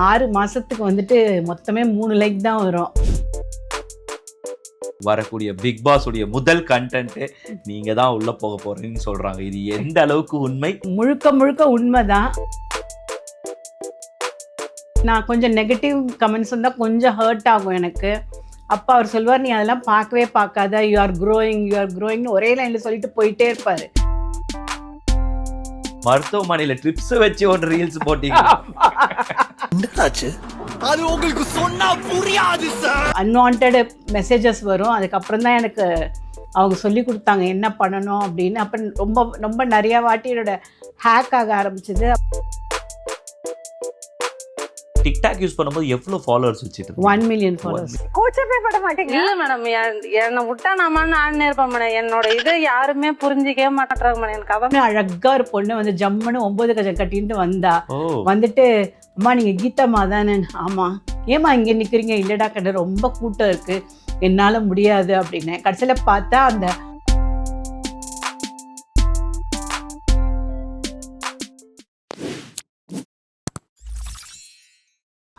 6 மாசத்துக்கு வந்துட்டு மொத்தமே 3 லைக் தான் வரும். வரக்கூடிய பிக் பாஸ் உடைய முதல் கண்டென்ட் நீங்க தான் உள்ள போக போறீங்கன்னு சொல்றாங்க. இது எந்த அளவுக்கு உண்மை? முழுக்க முழுக்க உண்மைதான். நான் கொஞ்சம் நெகட்டிவ் கமெண்ட்ஸ் வந்தால் கொஞ்சம் ஹர்ட் ஆகும் எனக்கு. அப்போ அவர் சொல்வார், நீ அதெல்லாம் பார்க்கவே பார்க்காத, யூ ஆர் க்ரோயிங்னு ஒரே லைனில் சொல்லிட்டு போயிட்டே இருப்பார். மருத்துவமனையில ட்ரிப்ஸ் வச்சு ஒரு ரீல்ஸ் போட்டீங்க. அது உங்களுக்கு சொன்னா புரியாது சார். அன்வான்ட் மெசேஜஸ் வரும். அதுக்கப்புறம் தான் எனக்கு அவங்க சொல்லி கொடுத்தாங்க என்ன பண்ணணும் அப்படின்னு. அப்போ ரொம்ப ரொம்ப நிறையா வாட்டி என்னோட ஹேக் ஆக ஆரம்பிச்சது. டிக்டாக் யூஸ் பண்ணும்போது எவ்வளவு ஃபாலோவர்ஸ் வச்சிட்டு 1 மில்லியன் ஃபாலோவர்ஸ். கூச்சமே பட மாட்டேங்க. இல்ல மேடம், என்னை விட்டா நான் ஆடினே இருப்பேன் மேடம். என்னோட இதை யாருமே புரிஞ்சிக்கவே மாட்டாங்க மேடம். எனக்கு அதான் அழகா ஒரு பொண்ணு வந்து ஜம்முன்னு 9 கஜம் கட்டிட்டு வந்தா. வந்துட்டு, அம்மா நீங்க கீதாம்மா தானே? ஆமா. ஏமா இங்க நிக்கிறீங்க? இல்லடா கண்ணு, ரொம்ப கூட்டம் இருக்கு, என்னால முடியாது அப்படின்னு. கடைசியில பார்த்தா அந்த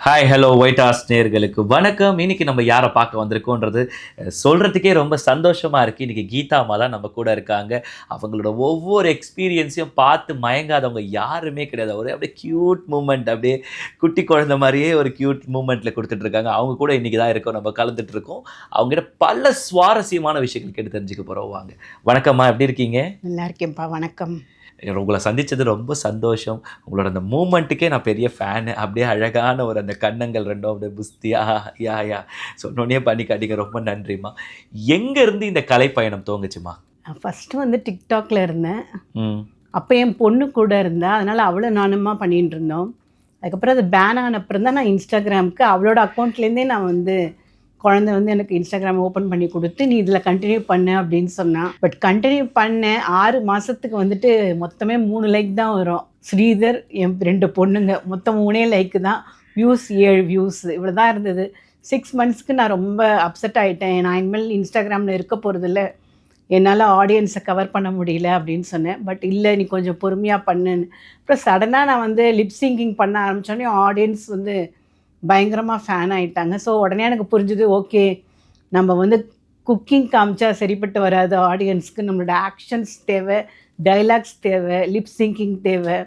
ஹாய் ஹலோ ஒயிட் ஹார்ஸ் நேயர்களுக்கு வணக்கம். இன்னைக்கு நம்ம யாரை பார்க்க வந்திருக்கோன்றது சொல்கிறதுக்கே ரொம்ப சந்தோஷமாக இருக்குது. இன்றைக்கி கீதாம்மா தான் நம்ம கூட இருக்காங்க. அவங்களோட ஒவ்வொரு எக்ஸ்பீரியன்ஸையும் பார்த்து மயங்காதவங்க யாருமே கிடையாது. ஒரு அப்படியே க்யூட் மூமெண்ட், அப்படியே குட்டி குழந்தை மாதிரியே ஒரு க்யூட் மூமெண்ட்டில் கொடுத்துட்ருக்காங்க. அவங்க கூட இன்றைக்கி தான் இருக்கோம், நம்ம கலந்துட்டுருக்கோம். அவங்ககிட்ட பல சுவாரஸ்யமான விஷயங்கள் கேட்டு தெரிஞ்சுக்க போகிறோம். வாங்க. வணக்கம்மா, எப்படி இருக்கீங்க? நல்லா இருக்கேன்ப்பா. வணக்கம். உங்களை சந்தித்தது ரொம்ப சந்தோஷம். உங்களோட அந்த மூமெண்ட்டுக்கே நான் பெரிய ஃபேனு. அப்படியே அழகான ஒரு அந்த கண்ணங்கள் ரெண்டும் அப்படியே புஸ்தியா யா சொன்னோன்னே பண்ணி காட்டிங்க. ரொம்ப நன்றிம்மா. எங்கேருந்து இந்த கலை பயணம் தோங்குச்சுமா? ஃபஸ்ட்டு வந்து டிக்டாக்ல இருந்தேன். அப்போ என் பொண்ணு கூட இருந்தா, அதனால் அவளும் நானுமா பண்ணிகிட்டு இருந்தோம். அதுக்கப்புறம் அது பேன் ஆன அப்புறம் தான் நான் இன்ஸ்டாகிராமுக்கு அவளோட அக்கௌண்ட்லேருந்தே நான் வந்து குழந்தை வந்து எனக்கு இன்ஸ்டாகிராம் ஓப்பன் பண்ணி கொடுத்து, நீ இதில் கண்டினியூ பண்ணு அப்படின்னு சொன்னான். பட் கண்டினியூ பண்ணேன். 6 மாதத்துக்கு வந்துட்டு மொத்தமே 3 லைக் தான் வரும். ஸ்ரீதர், என் 2 பொண்ணுங்க, மொத்தம் 3 லைக்கு தான். வியூஸ் 7 வியூஸ் இவ்வளோ தான் இருந்தது. 6 மந்த்ஸ்க்கு நான் ரொம்ப அப்செட் ஆகிட்டேன். நான் இனிமேல் இன்ஸ்டாகிராமில் இருக்க போகிறதில்ல, என்னால் ஆடியன்ஸை கவர் பண்ண முடியல அப்படின்னு சொன்னேன். பட் இல்லை, நீ கொஞ்சம் பொறுமையாக பண்ணுன்னு. அப்புறம் சடனாக நான் வந்து லிப்சிங்கிங் பண்ண ஆரம்பித்தோடனே ஆடியன்ஸ் வந்து பயங்கரமாக ஃபேன் ஆகிட்டாங்க. ஸோ உடனே எனக்கு புரிஞ்சுது, ஓகே நம்ம வந்து குக்கிங் காமிச்சா சரிப்பட்டு வராது ஆடியன்ஸ்க்கு. நம்மளோட ஆக்ஷன்ஸ் தேவை, டைலாக்ஸ் தேவை, லிப்சிங்கிங் தேவை,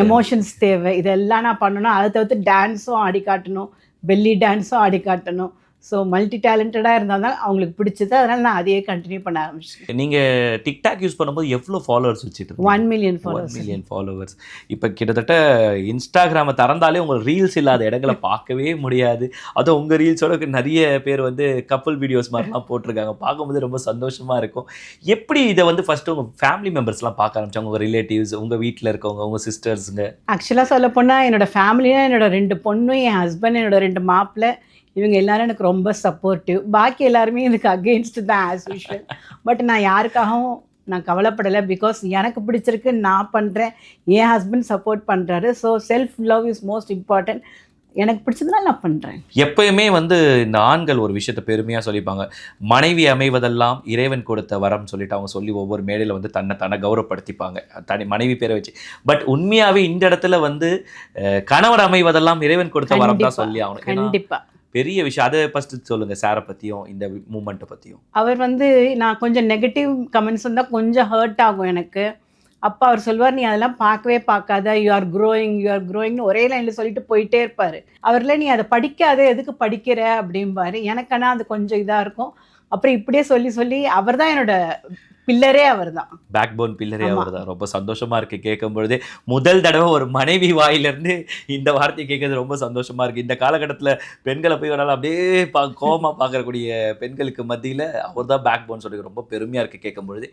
எமோஷன்ஸ் தேவை. இதெல்லாம் நான் பண்ணணும். அதை தவிர்த்து டான்ஸும் ஆடி காட்டணும், பெல்லி டான்ஸும் ஆடி காட்டணும். ஸோ மல்டி டேலண்டடாக இருந்தால் தான் அவங்களுக்கு பிடிச்சது. அதனால் நான் அதையே கண்டினியூ பண்ண ஆரம்பிச்சேன். நீங்கள் டிக்டாக் யூஸ் பண்ணும்போது எவ்வளோ ஃபாலோவர்ஸ் வச்சுட்டு? 1 மில்லியன் ஃபாலோவர்ஸ். இப்போ கிட்டத்தட்ட இன்ஸ்டாகிராமை திறந்தாலே உங்கள் ரீல்ஸ் இல்லாத இடங்களை பார்க்கவே முடியாது. அதுவும் உங்கள் ரீல்ஸோட நிறைய பேர் வந்து கப்புள் வீடியோஸ் மாதிரிலாம் போட்டிருக்காங்க. பார்க்கும்போது ரொம்ப சந்தோஷமாக இருக்கும். எப்படி இதை வந்து ஃபஸ்ட்டு உங்கள் ஃபேமிலி மெம்பர்ஸ்லாம் பார்க்க ஆரம்பிச்சாங்க? உங்கள் ரிலேட்டிவ்ஸ், உங்கள் வீட்டில் இருக்கவங்க, உங்கள் சிஸ்டர்ஸுங்க? ஆக்சுவலாக சொல்ல போனால் என்னோடய ஃபேமிலியாக என்னோட 2 பொண்ணும், என் ஹஸ்பண்ட், என்னோட 2 மாப்பிள்ளை, இவங்க எல்லாரும் எனக்கு ரொம்ப சப்போர்ட்டிவ். பாக்கி எல்லாருமே இதுக்கு அகெயின்ஸ்ட் தான் ஆஸ் யூஷுவல். பட் நான் யாருக்காகவும் நான் கவலைப்படலை. பிகாஸ் எனக்கு பிடிச்சிருக்கு, நான் பண்ணுறேன், என் ஹஸ்பண்ட் சப்போர்ட் பண்ணுறாரு. So self love is most important. எனக்கு பிடிச்சதுனால நான் பண்ணுறேன். எப்பயுமே வந்து இந்த ஆண்கள் ஒரு விஷயத்தை பெருமையாக சொல்லிப்பாங்க, மனைவி அமைவதெல்லாம் இறைவன் கொடுத்த வரம் சொல்லிட்டு அவங்க சொல்லி ஒவ்வொரு மேடையில் வந்து தன்னை கௌரவப்படுத்திப்பாங்க மனைவி பேரை வச்சு. பட் உண்மையாகவே இந்த இடத்துல வந்து கணவர் அமைவதெல்லாம் இறைவன் கொடுத்த வரம் தான் சொல்லி ஆகணும். கண்டிப்பாக பெரிய விஷயம். அதை ஃபஸ்ட்டு சொல்லுங்கள், சாரை பற்றியும் இந்த மூமெண்ட்டை பற்றியும். அவர் வந்து, நான் கொஞ்சம் நெகட்டிவ் கமெண்ட்ஸ் வந்தால் கொஞ்சம் ஹர்ட் ஆகும் எனக்கு. அப்போ அவர் சொல்வார், நீ அதெல்லாம் பார்க்கவே பார்க்காத, யூ ஆர் க்ரோயிங்னு ஒரே லைனில் சொல்லிட்டு போயிட்டே இருப்பார். அவரில் நீ அதை படிக்காத, எதுக்கு படிக்கிற அப்படிம்பாரு. எனக்கானா அது கொஞ்சம் இதாக இருக்கும். அப்புறம் இப்படியே சொல்லி அவர் தான் என்னோட பில்லரே, அவர் தான் பேக் போன் பில்லரே அவர் தான். ரொம்ப சந்தோஷமா இருக்கு கேட்கும் பொழுதே. முதல் தடவை ஒரு மனைவி வாயிலிருந்து இந்த வார்த்தையை கேட்கறது ரொம்ப சந்தோஷமா இருக்கு. இந்த காலகட்டத்தில் பெண்களை போய் வேணாலும் அப்படியே கோபமாக பார்க்கக்கூடிய பெண்களுக்கு மத்தியில் அவர் தான் பேக் போன் சொல்லி ரொம்ப பெருமையாக இருக்குது கேட்கும் பொழுது.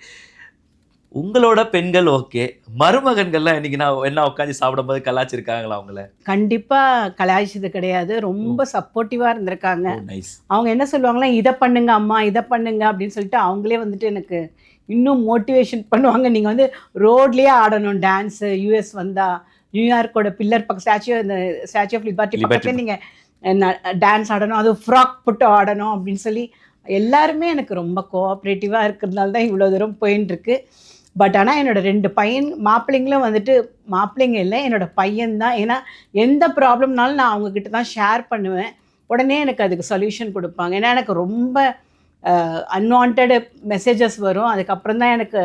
உங்களோட பெண்கள் ஓகே, மருமகன்கள்லாம் இன்னைக்கு நான் என்ன உட்காந்து சாப்பிடும்போது கலாச்சிருக்காங்களா? அவங்கள கண்டிப்பாக கலாய்ச்சது கிடையாது. ரொம்ப சப்போர்ட்டிவாக இருந்திருக்காங்க. அவங்க என்ன சொல்லுவாங்களா, இதை பண்ணுங்க அம்மா, இதை பண்ணுங்க அப்படின்னு சொல்லிட்டு அவங்களே வந்துட்டு எனக்கு இன்னும் மோட்டிவேஷன் பண்ணுவாங்க. நீங்கள் வந்து ரோட்லேயே ஆடணும் டான்ஸு. யூஎஸ் வந்தால் நியூயார்க்கோட பில்லர் பக்கம் ஸ்டாச்சு ஆஃப் லிபர்ட்டி பக்கத்தில் நீங்கள் டான்ஸ் ஆடணும், அது ஃப்ராக் போட்டு ஆடணும் அப்படின்னு சொல்லி எல்லாருமே எனக்கு ரொம்ப கோஆப்ரேட்டிவாக இருக்கிறதுனால தான் இவ்வளோ தூரம் போயின்னு இருக்கு. பட் ஆனால் என்னோட 2 மாப்பிள்ளைங்களும் வந்துட்டு மாப்பிள்ளைங்க இல்லை, என்னோட பையன்தான். ஏன்னா எந்த ப்ராப்ளம்னாலும் நான் அவங்கக்கிட்ட தான் ஷேர் பண்ணுவேன். உடனே எனக்கு அதுக்கு சொல்யூஷன் கொடுப்பாங்க. ஏன்னா எனக்கு ரொம்ப அன்வான்ட் மெசேஜஸ் வரும். அதுக்கப்புறம் தான் எனக்கு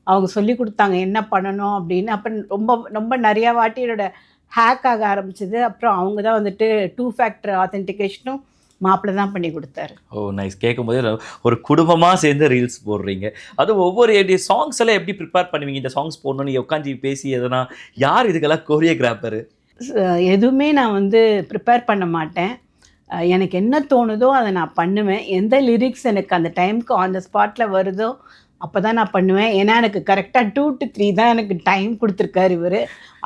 அவங்க சொல்லி கொடுத்தாங்க என்ன பண்ணணும் அப்படின்னு. அப்போ ரொம்ப ரொம்ப நிறையா வாட்டி என்னோட ஹேக் ஆக ஆரம்பிச்சது. அப்புறம் அவங்க தான் வந்துட்டு 2 ஃபேக்டர் ஆத்தென்டிகேஷனும் மாப்பிள்ளை தான் பண்ணி கொடுத்தாரு. ஓ நைஸ். கேட்கும்போது ஒரு குடும்பமாக சேர்ந்து ரீல்ஸ் போடுறீங்க. அது ஒவ்வொரு சாங்ஸ் எல்லாம் எப்படி ப்ரிப்பேர் பண்ணுவீங்க? இந்த சாங்ஸ் போடணும்னு உட்காந்து பேசி எதனா யார் இதுக்கெல்லாம் கோரியோகிராஃபரு? எதுவுமே நான் வந்து ப்ரிப்பேர் பண்ண மாட்டேன். எனக்கு என்ன தோணுதோ அதை நான் பண்ணுவேன். எந்த லிரிக்ஸ் எனக்கு அந்த டைமுக்கு ஆன் த ஸ்பாட்டில் வருதோ அப்போ தான் நான் பண்ணுவேன். ஏன்னா எனக்கு கரெக்டாக 2 to 3 தான் எனக்கு டைம் கொடுத்துருக்காரு இவர்.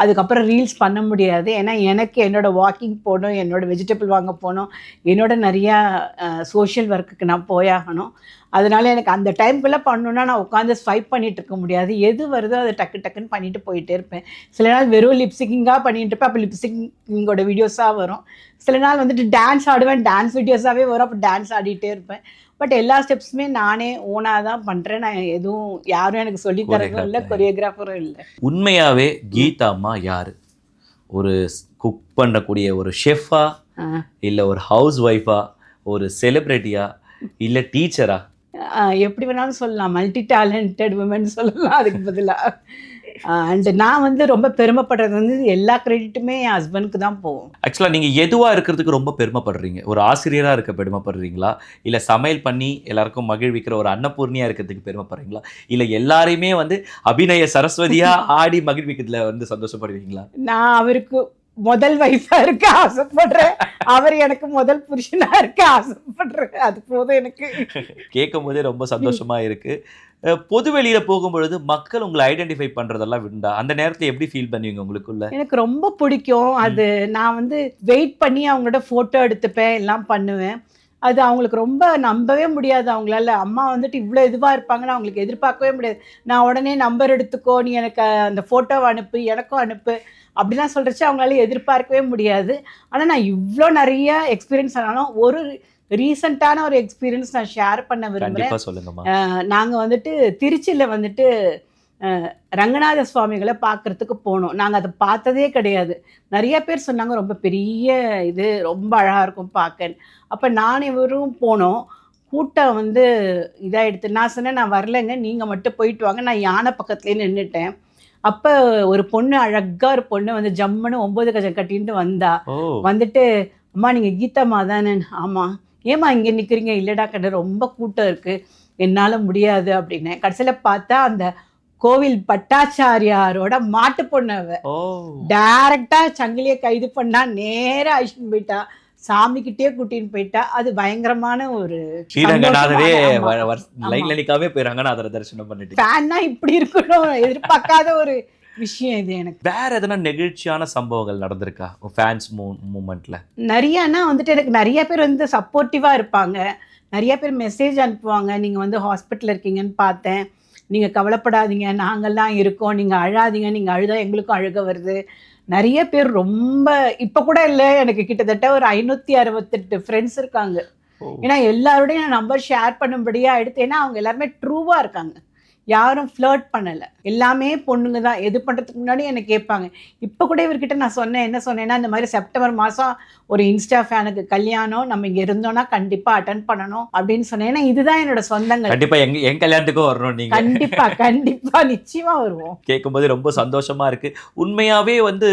அதுக்கப்புறம் ரீல்ஸ் பண்ண முடியாது. ஏன்னா எனக்கு என்னோடய வாக்கிங் போகணும், என்னோடய வெஜிடபிள் வாங்க போகணும், என்னோட நிறையா சோஷியல் ஒர்க்குக்கு நான் போயாகணும். அதனால் எனக்கு அந்த டைமுக்குள்ளே பண்ணணுன்னா நான் உட்காந்து ஸ்வைப் பண்ணிகிட்டு இருக்க முடியாது. எது வருதோ அதை டக்குன்னு பண்ணிட்டு போயிட்டே இருப்பேன். சில நாள் வெறும் லிப்சிங்கிங்காக பண்ணிட்டு இருப்பேன், அப்போ லிப்சிங்கிங்கோட வீடியோஸாக வரும். சில நாள் வந்துட்டு டான்ஸ் ஆடுவேன், டான்ஸ் வீடியோஸாகவே வரும், அப்போ டான்ஸ் ஆடிட்டே இருப்பேன். பட் எல்லா ஸ்டெப்ஸுமே நானே ஓனாக தான் பண்ணுறேன். நான் எதுவும் யாரும் எனக்கு சொல்லித் தரதும் இல்லை, கொரியோகிராஃபரும் இல்லை. உண்மையாகவே கீதா அம்மா யார்? ஒரு குக் பண்ணக்கூடிய ஒரு ஷெஃபா, இல்லை ஒரு ஹவுஸ் ஒய்ஃபா, ஒரு செலிப்ரிட்டியா, இல்லை டீச்சரா? எப்படி வேணாலும் சொல்லலாம். மல்டி டேலண்டட் உமன் சொல்லலாம் அதுக்கு பதிலாக. அண்டு நான் வந்து ரொம்ப பெருமைப்படுறது வந்து எல்லா கிரெடிட்டுமே என் ஹஸ்பண்டுக்கு தான் போகும். ஆக்சுவலாக நீங்கள் எதுவாக இருக்கிறதுக்கு ரொம்ப பெருமைப்படுறீங்க? ஒரு ஆசிரியராக இருக்க பெருமைப்படுறீங்களா, இல்லை சமையல் பண்ணி எல்லாருக்கும் மகிழ்விக்கிற ஒரு அன்னபூர்ணியாக இருக்கிறதுக்கு பெருமைப்படுறீங்களா, இல்லை எல்லாரையுமே வந்து அபிநய சரஸ்வதியாக ஆடி மகிழ்விக்கிறதுல வந்து சந்தோஷப்படுவீங்களா? நான் அவருக்கு முதல் வைஃபாக இருக்க ஆசைப்படுறேன், அவர் எனக்கு முதல் புருஷனாக இருக்க ஆசைப்படுறேன். அது போதும் எனக்கு. கேட்கும் போதே ரொம்ப சந்தோஷமாக இருக்குது. பொது வெளியில் போகும்பொழுது மக்கள் உங்களை ஐடென்டிஃபை பண்ணுறதெல்லாம் விண்டா, அந்த நேரத்தில் எப்படி ஃபீல் பண்ணுவீங்க உங்களுக்குள்ள? எனக்கு ரொம்ப பிடிக்கும் அது. நான் வந்து வெயிட் பண்ணி அவங்களோட ஃபோட்டோ எடுத்துப்பேன், எல்லாம் பண்ணுவேன். அது அவங்களுக்கு ரொம்ப நம்பவே முடியாது. அவங்களால அம்மா வந்துட்டு இவ்வளோ இதுவாக இருப்பாங்கன்னு அவங்களுக்கு எதிர்பார்க்கவே முடியாது. நான் உடனே நம்பர் எடுத்துக்கோ, நீ எனக்கு அந்த ஃபோட்டோவை அனுப்பு, எனக்கும் அனுப்பு அப்படிலாம் சொல்கிறச்சு அவங்களால எதிர்பார்க்கவே முடியாது. ஆனால் நான் இவ்வளோ நிறைய எக்ஸ்பீரியன்ஸ் ஆனாலும் ஒரு ரீசெண்டான ஒரு எக்ஸ்பீரியன்ஸ் நான் ஷேர் பண்ண விரும்புகிறேன். சொல்லுங்கம்மா. நாங்கள் வந்துட்டு திருச்சியில் வந்துட்டு ரங்கநாத சுவாமிகளை பார்க்குறதுக்கு போனோம். நாங்கள் அதை பார்த்ததே கிடையாது. நிறைய பேர் சொன்னாங்க ரொம்ப பெரிய இது, ரொம்ப அழகாக இருக்கும் பார்க்க. அப்போ நான் இவரும் போனோம். கூட்டம் வந்து இதாகிடுது. நான் சொன்னேன் நான் வரலைங்க, நீங்கள் மட்டும் போயிட்டு வாங்க. நான் யானை பக்கத்துலேயே நின்றுட்டேன். அப்போ ஒரு பொண்ணு, அழகாக ஒரு பொண்ணு வந்து ஜம்முன்னு 9 கஜம் கட்டின்ட்டு வந்தா. வந்துட்டு அம்மா நீங்கள் கீதாம்மா தானே? ஆமாம். ஏம்மா இங்கே நிற்கிறீங்க? இல்லைடா கடை ரொம்ப கூட்டம் இருக்குது, என்னால் முடியாது அப்படின்னேன். கடைசியில் பார்த்தா அந்த கோவில் பட்டாச்சாரியாரோட மாட்டு பொண்ணு. டைரக்டாக சங்கிலியை கைது பண்ணா, நேராக அழிச்சுன்னு போயிட்டா, சாமிக்கிட்டே கூட்டின்னு போயிட்டா. அது பயங்கரமான ஒரு ஸ்ரீரங்கநாதரே லைன்ல நிக்காம போய் ரங்கநாதரை தரிசனம் பண்ணிட்டு ஃபேன்னா இப்படி இருக்கணும், எதிர்பார்க்காத ஒரு விஷயம் இது. எனக்கு வேற எதனா நெகிழ்ச்சியான சம்பவங்கள் நடந்திருக்கா ஃபேன்ஸ் மூமெண்ட்ல? நிறையானா வந்துட்டு எனக்கு நிறைய பேர் வந்து சப்போர்ட்டிவாக இருப்பாங்க. நிறைய பேர் மெசேஜ் அனுப்புவாங்க, நீங்கள் வந்து ஹாஸ்பிட்டலில் இருக்கீங்கன்னு பார்த்தேன், நீங்கள் கவலைப்படாதீங்க, நாங்கள்லாம் இருக்கோம், நீங்கள் அழாதீங்க, நீங்கள் அழுதா எங்களுக்கும் அழுக வருது. நிறைய பேர் ரொம்ப இப்போ கூட இல்லை, எனக்கு கிட்டத்தட்ட ஒரு 568 ஃப்ரெண்ட்ஸ் இருக்காங்க. ஏன்னா எல்லாரோடையும் நான் நம்பர் ஷேர் பண்ணும்படியாக எடுத்து. ஏன்னா அவங்க எல்லாருமே ட்ரூவாக இருக்காங்க, யாரும் ஃப்ளர்ட் பண்ணலை, எல்லாமே பொண்ணுங்க தான். எது பண்ணுறதுக்கு முன்னாடி என்னை கேட்பாங்க. இப்போ கூட இவர்கிட்ட நான் சொன்னேன், என்ன சொன்னேன்னா, இந்த மாதிரி செப்டம்பர் மாதம் ஒரு இன்ஸ்டா ஃபேனுக்கு கல்யாணம், நம்ம இங்கே இருந்தோன்னா கண்டிப்பாக அட்டன் பண்ணணும் அப்படின்னு சொன்னேன். ஏன்னா இதுதான் என்னோட சொந்தங்கள். கண்டிப்பாக என் கல்யாணத்துக்கும் வரணும் நீங்கள். கண்டிப்பாக நிச்சயமாக வருவோம். கேட்கும்போது ரொம்ப சந்தோஷமாக இருக்குது. உண்மையாகவே வந்து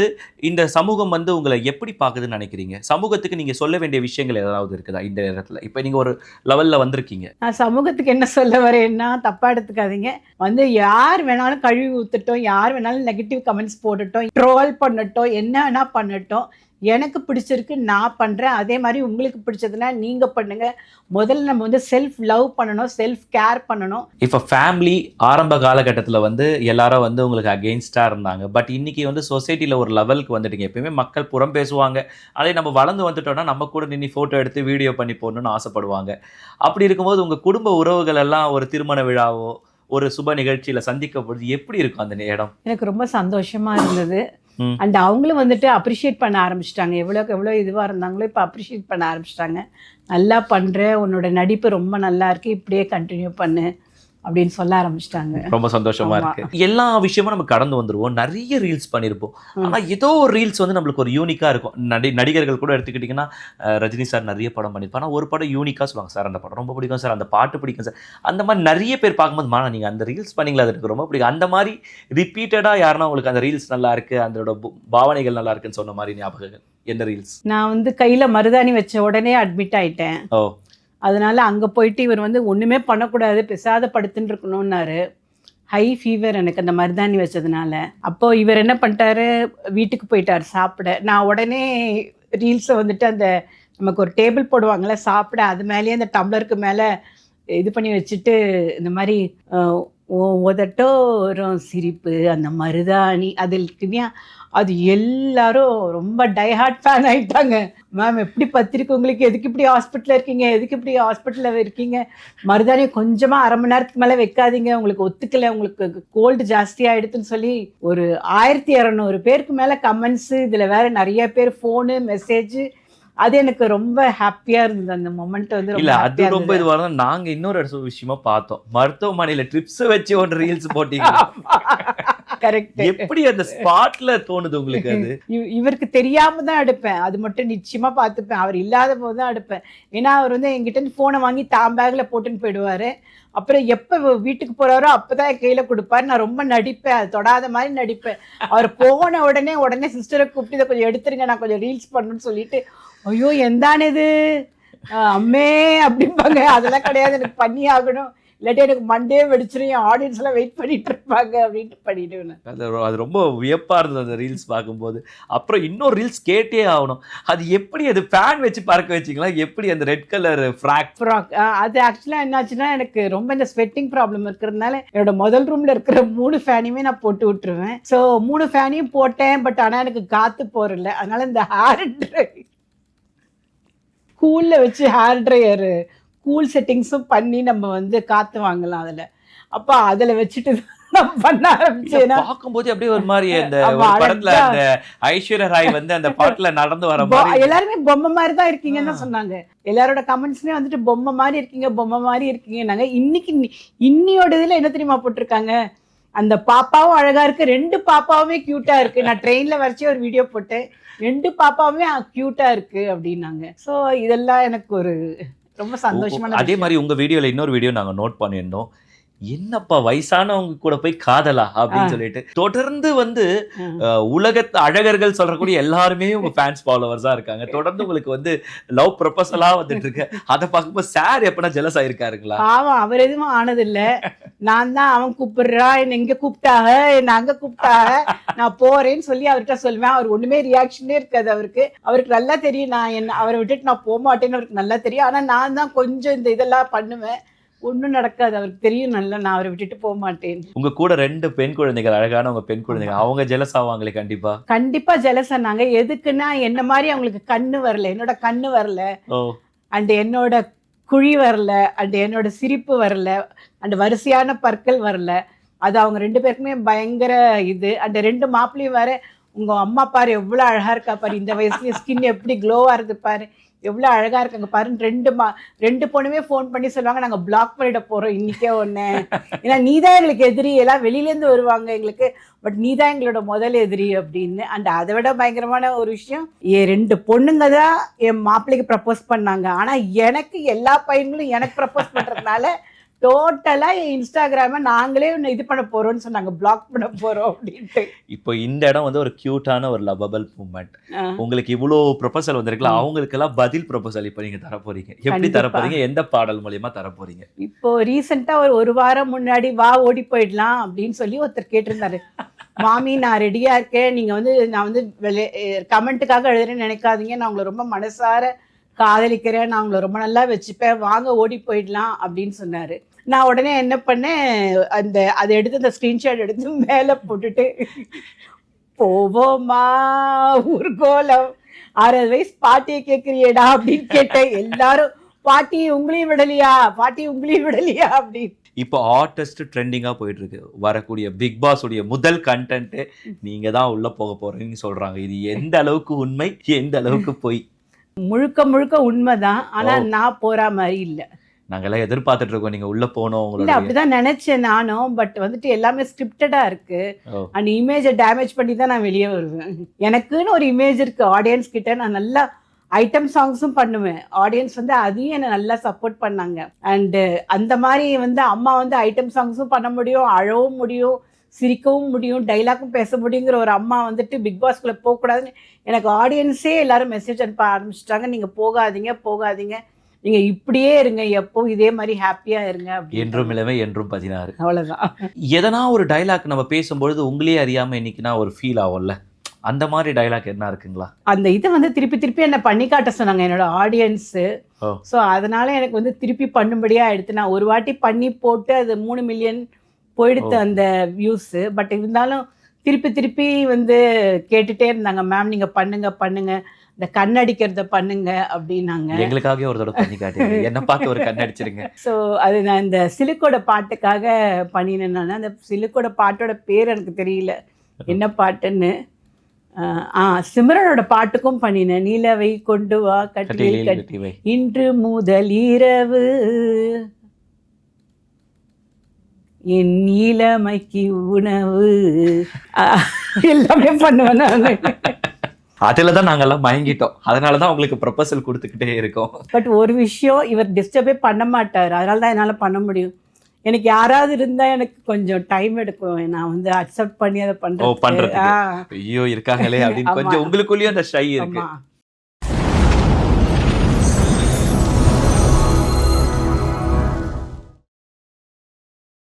இந்த சமூகம் வந்து உங்களை எப்படி பார்க்குதுன்னு நினைக்கிறீங்க? சமூகத்துக்கு நீங்கள் சொல்ல வேண்டிய விஷயங்கள் ஏதாவது இருக்குதா இந்த நேரத்தில்? இப்போ நீங்கள் ஒரு லெவலில் வந்திருக்கீங்க. நான் சமூகத்துக்கு என்ன சொல்ல வரேன்னா, தப்பாக எடுத்துக்காதீங்க. வந்து யார் வேணாலும் கழுவி ஊற்றட்டும், யார் வேணாலும் நெகட்டிவ் கமெண்ட்ஸ் போடட்டும், ட்ரோல் பண்ணட்டும், என்ன வேணால் பண்ணட்டும், எனக்கு பிடிச்சிருக்கு நான் பண்ணுறேன். அதே மாதிரி உங்களுக்கு பிடிச்சதுன்னா நீங்கள் பண்ணுங்கள். முதல்ல நம்ம வந்து செல்ஃப் லவ் பண்ணணும், செல்ஃப் கேர் பண்ணணும். இப்போ ஃபேமிலி ஆரம்ப காலகட்டத்தில் வந்து எல்லாரும் வந்து உங்களுக்கு அகெயின்ஸ்டாக இருந்தாங்க. பட் இன்றைக்கி வந்து சொசைட்டியில் ஒரு லெவலுக்கு வந்துட்டீங்க. எப்பயுமே மக்கள் புறம் பேசுவாங்க, அதே நம்ம வளர்ந்து வந்துட்டோம்னா நம்ம கூட நின்று ஃபோட்டோ எடுத்து வீடியோ பண்ணி போடணுன்னு ஆசைப்படுவாங்க. அப்படி இருக்கும்போது உங்கள் குடும்ப உறவுகள் எல்லாம் ஒரு திருமண விழாவோ ஒரு சுப நிகழ்ச்சியில சந்திக்கப்படுது, எப்படி இருக்கும் அந்த இடம்? எனக்கு ரொம்ப சந்தோஷமா இருந்தது. அண்ட் அவங்களும் வந்துட்டு அப்ரிஷியேட் பண்ண ஆரம்பிச்சிட்டாங்க. எவ்வளோக்கு எவ்வளோ இதுவாக இருந்தாங்களோ இப்போ அப்ரிஷியேட் பண்ண ஆரம்பிச்சிட்டாங்க. நல்லா பண்ணுற, உன்னோட நடிப்பு ரொம்ப நல்லா இருக்குது, இப்படியே கண்டினியூ பண்ணு அப்படின்னு சொல்ல ஆரம்பிச்சிட்டாங்க. ரொம்ப சந்தோஷமா இருக்கு. எல்லா விஷயமும் நம்ம கடந்து வந்துருவோம், நிறைய ரீல்ஸ் பண்ணிருப்போம். ஆனா ஏதோ ஒரு ரீல்ஸ் வந்து நம்மளுக்கு ஒரு யூனிக்கா இருக்கும். நடிகர்கள் கூட எடுத்துக்கிட்டீங்கன்னா ரஜினி சார் நிறைய படம் பண்ணிருப்பாங்க. ஆனா ஒரு படம் யூனிக்கா சொல்லுவாங்க, சார் அந்த படம் ரொம்ப பிடிக்கும் சார், அந்த பாட்டு பிடிக்கும் சார். அந்த மாதிரி நிறைய பேர் பார்க்கும்போது நீங்க அந்த ரீல்ஸ் பண்ணீங்களா, அது எனக்கு ரொம்ப பிடிக்கும். அந்த மாதிரி ரிப்பீட்டடா யாருன்னா உங்களுக்கு அந்த ரீல்ஸ் நல்லா இருக்கு, அதோட பாவனைகள் நல்லா இருக்குன்னு சொன்ன மாதிரி ஞாபகங்கள் என்ன ரீல்ஸ்? நான் வந்து கையில மருதாணி வச்ச உடனே அட்மிட் ஆயிட்டேன். அதனால அங்கே போயிட்டு இவர் வந்து ஒன்றுமே பண்ணக்கூடாது, பெசாத படுத்துன்னு இருக்கணும்னாரு. ஹை ஃபீவர் எனக்கு அந்த மருதாணி வச்சதுனால. அப்போது இவர் என்ன பண்ணிட்டாரு, வீட்டுக்கு போயிட்டார் சாப்பிட. நான் உடனே ரீல்ஸை வந்துட்டு அந்த நமக்கு ஒரு டேபிள் போடுவாங்கள்ல சாப்பிட, அது மேலேயே அந்த டம்ளருக்கு மேலே இது பண்ணி வச்சுட்டு இந்த மாதிரி உதட்டோரம் சிரிப்பு அந்த மருதாணி அதில் இருக்குனியா, அது எல்லாரும் ரொம்ப டைஹார்ட் ஃபேன் ஆகிட்டாங்க. மேம் எப்படி பத்திரிக்கை உங்களுக்கு, எதுக்கு இப்படி ஹாஸ்பிட்டலில் இருக்கீங்க, எதுக்கு இப்படி ஹாஸ்பிட்டலில் இருக்கீங்க, மருதாணி கொஞ்சமாக அரை மணி நேரத்துக்கு மேலே வைக்காதீங்க, உங்களுக்கு ஒத்துக்கலை, உங்களுக்கு கோல்டு ஜாஸ்தி ஆகிடுதுன்னு சொல்லி ஒரு 1200 பேருக்கு மேலே கமெண்ட்ஸு. இதில் வேறு நிறைய பேர் ஃபோனு மெசேஜ். அது எனக்கு ரொம்ப ஹாப்பியா இருந்தது அந்த மொமெண்ட் வந்து. இல்ல அது ரொம்ப இதுவா இருந்தா நாங்க இன்னொரு விஷயமா பார்த்தோம், மருத்துவமனையில ட்ரிப்ஸ் வச்சு ஒரு ரீல்ஸ் போட்டீங்க. கரெக்ட். எப்படி அந்த ஸ்பாட்ல தோணுது உங்களுக்கு? அது இவருக்கு தெரியாம தான் எடுப்பேன், அது மட்டும் நிச்சயமா பார்த்துப்பேன். அவர் இல்லாத போது தான் எடுப்பேன். ஏன்னா அவர் வந்து எங்கிட்ட இருந்து போனை வாங்கி தாம் பேக்ல போட்டுன்னு போயிடுவாரு. அப்புறம் எப்போ வீட்டுக்கு போறாரோ அப்பதான் என் கையில கொடுப்பாரு. நான் ரொம்ப நடிப்பேன், அது தொடாத மாதிரி நடிப்பேன். அவர் போன உடனே சிஸ்டரை கூப்பிட்டு இதை கொஞ்சம் எடுத்துருங்க, நான் கொஞ்சம் ரீல்ஸ் பண்ணணும்னு சொல்லிட்டு, ஐயோ எந்தானே இது அம்மே அப்படிம்பாங்க. அதெல்லாம் கிடையாது, எனக்கு பண்ணி ஆகணும், இல்லாட்டி எனக்கு மண்டே வெடிச்சிடும், என் ஆடியன்ஸ் எல்லாம் வெயிட் பண்ணிட்டு இருப்பாங்க அப்படின்ட்டு பண்ணிடுவேன். அது ரொம்ப வியப்பா இருந்தது அந்த ரீல்ஸ் பார்க்கும்போது. அப்புறம் இன்னொரு ரீல்ஸ் கேட்டே ஆகணும், அது எப்படி அது ஃபேன் வச்சு பறக்க வச்சிங்களா, எப்படி அந்த ரெட் கலர் ஃப்ராக்? அது ஆக்சுவலாக என்னாச்சுன்னா, எனக்கு ரொம்ப இந்த ஸ்வெட்டிங் ப்ராப்ளம் இருக்கிறதுனால என்னோட முதல் ரூம்ல இருக்கிற 3 ஃபேனையுமே நான் போட்டு விட்டுருவேன். ஸோ 3 ஃபேனையும் போட்டேன், பட் ஆனால் எனக்கு காற்று போறல. அதனால இந்த ஹேர் ட்ரை கூலில் வச்சு ஹேர் ட்ரையரு கூல் செட்டிங்ஸும் பண்ணி நம்ம வந்து காற்று வாங்கலாம் அதில். அப்போ அதில் வச்சுட்டு நான் பண்ண ஆரம்பிச்சேன். பார்க்கும்போது அப்படியே ஒரு மாதிரி அந்த படத்துல அந்த ஐஸ்வர்யா ராய் வந்து அந்த பாட்டுல நடந்து வர மாதிரி எல்லாருமே பொம்மை மாதிரி தான் இருக்கீங்கன்னு தான் சொன்னாங்க. எல்லாரோட கமெண்ட்ஸ்மே வந்துட்டு பொம்மை மாதிரி இருக்கீங்க, பொம்மை மாதிரி இருக்கீங்கன்னாங்க. இன்னியோட இதில் என்ன தெரியுமா போட்டிருக்காங்க, அந்த பாப்பாவும் அழகா இருக்கு, 2 பாப்பாவுமே கியூட்டா இருக்கு. நான் ட்ரெயின்ல வரைச்சி ஒரு வீடியோ போட்டேன், 2 பாப்பாவுமே கியூட்டா இருக்கு அப்படின்னாங்க. ஸோ இதெல்லாம் எனக்கு ஒரு ரொம்ப சந்தோஷமான. அதே மாதிரி உங்க வீடியோல இன்னொரு வீடியோ நாங்க நோட் பண்ணியிருந்தோம், என்னப்பா வயசானவங்க கூட போய் காதலா அப்படின்னு சொல்லிட்டு தொடர்ந்து வந்து உலகத்து அழகர்கள் சொல்றக்கூடிய எல்லாருமே உங்க ஃபேன்ஸ் ஃபாலோவர்ஸா இருக்காங்க. தொடர்ந்து உங்களுக்கு வந்து லவ் ப்ரொபோசலா வந்துட்டு இருக்கு. அதை பார்க்கும்போது சார் எப்பனா ஜெலஸ் ஆயிருக்காருங்களா? ஆமா, அவர் எதுவும் ஆனதில்லை. நான் தான் அவன் கூப்பிடுறா, என்ன இங்க கூப்பிட்டாக, என்ன அங்க கூப்பிட்டாக, நான் போறேன்னு சொல்லி அவர்கிட்ட சொல்லுவேன். அவர் ஒண்ணுமே ரியாக்ஷனே இருக்காது. அவருக்கு நல்லா தெரியும் நான் அவரை விட்டுட்டு நான் போக மாட்டேன்னு அவருக்கு நல்லா தெரியும். ஆனா நான் தான் கொஞ்சம் இந்த இதெல்லாம் பண்ணுவேன், ஒன்றும் நடக்காது. அவருக்கு தெரியும் நல்லா நான் அவரை விட்டுட்டு போக மாட்டேன். உங்க கூட 2 பெண் குழந்தைகள், அழகான உங்க பெண் குழந்தைகள், அவங்க ஜெலஸ் ஆவாங்களே? கண்டிப்பா ஜெலஸ் ஆனாங்க. எதுக்குன்னா என்ன மாதிரி அவங்களுக்கு கண்ணு வரல, என்னோட கண்ணு வரல, அண்ட் என்னோட குழி வரல, அண்ட் என்னோட சிரிப்பு வரல, அண்ட் வரிசையான பற்கள் வரல. அது அவங்க 2 பேருக்குமே பயங்கர இது. அண்ட் 2 மாப்பிள்ளையும் வேற, உங்க அம்மா பாரு எவ்வளவு அழகா இருக்கா பாரு, இந்த வயசுல ஸ்கின் எப்படி க்ளோவா இருக்கு பாரு, எவ்வளோ அழகா இருக்காங்க பாருன்னு 2 பொண்ணுமே ஃபோன் பண்ணி சொல்லுவாங்க, நாங்கள் பிளாக் பண்ணிட போகிறோம் இன்னைக்கே ஒன்று. ஏன்னா நீ தான் எங்களுக்கு எதிரி, எல்லாம் வெளியிலேருந்து வருவாங்க எங்களுக்கு, பட் நீ தான் எங்களோட முதல் எதிரி அப்படின்னு. அண்ட் அதை விட பயங்கரமான ஒரு விஷயம், 2 பொண்ணுங்க தான் என் மாப்பிள்ளைக்கு ப்ரப்போஸ் பண்ணாங்க. ஆனால் எனக்கு எல்லா பையன்களும் எனக்கு ப்ரப்போஸ் பண்ணுறதுனால டோட்டலாக என் இன்ஸ்டாகிராமை நாங்களே ஒன்று இது பண்ண போகிறோம்னு சொன்னாங்க, பிளாக் பண்ண போகிறோம் அப்படின்ட்டு. இப்போ இந்த இடம் வந்து ஒரு க்யூட்டான ஒரு லவபிள் மூமெண்ட். உங்களுக்கு இவ்வளோ ப்ரொபோசல் வந்திருக்கலாம், அவங்களுக்கெல்லாம் பதில் ப்ரொபோசல் இப்போ நீங்கள் தரப்போறீங்க. எப்படி தரப்போறீங்க, எந்த பாடல் மூலியமா தரப்போறீங்க? இப்போ ரீசெண்டாக ஒரு வாரம் முன்னாடி வா ஓடி போயிடலாம் அப்படின்னு சொல்லி ஒருத்தர் கேட்டிருந்தாரு. மாமி நான் ரெடியாக இருக்கேன், நீங்கள் வந்து நான் வந்து கமெண்ட்டுக்காக எழுதுறேன்னு நினைக்காதீங்க, நான் உங்களை ரொம்ப மனசார காதலிக்கிறேன், நான் உங்களை ரொம்ப நல்லா வச்சுப்பேன், வாங்க ஓடி போயிடலாம் அப்படின்னு சொன்னார். நான் உடனே என்ன பண்ணேன், அதை எடுத்து அந்த ஸ்க்ரீன்ஷாட் எடுத்து மேலே போட்டுட்டு, போவோமா ஊர்கோலம் 6 வயசு பாட்டியை கேட்குறியேடா அப்படின்னு கேட்டேன். எல்லாரும் பாட்டி உங்களையும் விடலையா, பாட்டி உங்களையும் விடலையா அப்படின்னு. இப்போ ஆர்டிஸ்ட் ட்ரெண்டிங்காக போயிட்டு இருக்கு. வரக்கூடிய பிக் பாஸ் உடைய முதல் கண்டென்ட் நீங்க தான் உள்ள போக போறீங்கன்னு சொல்றாங்க. இது எந்த அளவுக்கு உண்மை, எந்த அளவுக்கு போய்? முழுக்க முழுக்க உண்மைதான். ஆனா நான் போற மாதிரி இல்லை. நாங்கெல்லாம் எதிர்பார்த்துட்டு இருக்கோம் நீங்க உள்ள போனோம் இல்லை உங்களோட. அப்படிதான் நினைச்சேன் நானும். பட் வந்துட்டு எல்லாமே ஸ்கிரிப்டடாக இருக்கு. ஓ. அந்த இமேஜை டேமேஜ் பண்ணி தான் நான் வெளியே வருவேன். எனக்குன்னு ஒரு இமேஜ் இருக்கு ஆடியன்ஸ் கிட்ட. நான் நல்லா ஐட்டம் சாங்ஸும் பண்ணுவேன். ஆடியன்ஸ் வந்து அதையும் என்னை நல்லா சப்போர்ட் பண்ணாங்க. அண்டு அந்த மாதிரி வந்து அம்மா வந்து ஐட்டம் சாங்ஸும் பண்ண முடியும், அழவும் முடியும், சிரிக்கவும் முடியும், டைலாக்கும் பேச முடியுங்கிற ஒரு அம்மா வந்துட்டு பிக் பாஸ்குள்ளே போகக்கூடாதுன்னு எனக்கு ஆடியன்ஸே எல்லாரும் மெசேஜ் அனுப்ப ஆரம்பிச்சிட்டாங்க. நீங்கள் போகாதீங்க, நீங்கள் இப்படியே இருங்க, எப்பவும் இதே மாதிரி ஹாப்பியாக இருங்க அப்படின்னு. என்றும் இளமை என்றும் 16. அவ்வளோதான். எதனா ஒரு டைலாக் நம்ம பேசும்பொழுது உங்களே அறியாம இன்னைக்குனா ஒரு ஃபீல் ஆகும்ல, அந்த மாதிரி டைலாக் என்ன இருக்குங்களா? அந்த இதை வந்து திருப்பி என்னை பண்ணி காட்ட சொன்னாங்க என்னோட ஆடியன்ஸு. ஓ. ஸோ அதனால எனக்கு வந்து திருப்பி பண்ணும்படியாக எடுத்து நான் ஒரு வாட்டி பண்ணி போட்டு அது 3 மில்லியன் போயிடுத்து அந்த வியூஸு. பட் இருந்தாலும் திருப்பி வந்து கேட்டுட்டே இருந்தாங்க, மேம் நீங்கள் பண்ணுங்க இந்த கண்ணடிக்கிறத பண்ணுங்க அப்படின்னாங்க. எங்களுக்காகவே ஒரு தடவை பண்ணி காட்டுங்க, என்ன பார்த்து ஒரு கண் அடிச்சிருங்க. ஸோ அது நான் இந்த சிலுக்கோட பாட்டுக்காக பண்ணினேன். நான் அந்த சிலுக்கோட பாட்டோட பேர் எனக்கு தெரியல என்ன பாட்டுன்னு. சிம்ரனோட பாட்டுக்கும் பண்ணினேன். நிலவை கொண்டு வா கட்டிலில் கட்டி வை. இன்று முதல் இரவு என் இளமைக்கு உணவு எல்லாமே பண்ணுவேன் நான். அதுல தான் நாங்கெல்லாம் மயங்கிட்டோம். அதனால தான் உங்களுக்கு ப்ரொபோசல் கொடுத்துக்கிட்டே இருக்கோம். பட் ஒரு விஷயம், இவர் டிஸ்டர்பே பண்ண மாட்டார். அதனால தான் என்னால் பண்ண முடியும். எனக்கு யாராவது இருந்தால் எனக்கு கொஞ்சம் டைம் எடுக்கும். நான் வந்து அக்செப்ட் பண்ணி அதை பண்றது. ஐயோ இருக்காங்களே அப்படின்னு கொஞ்சம் உங்களுக்குள்ளேயும் அந்த ஷை இருக்கு. ஆமாம்.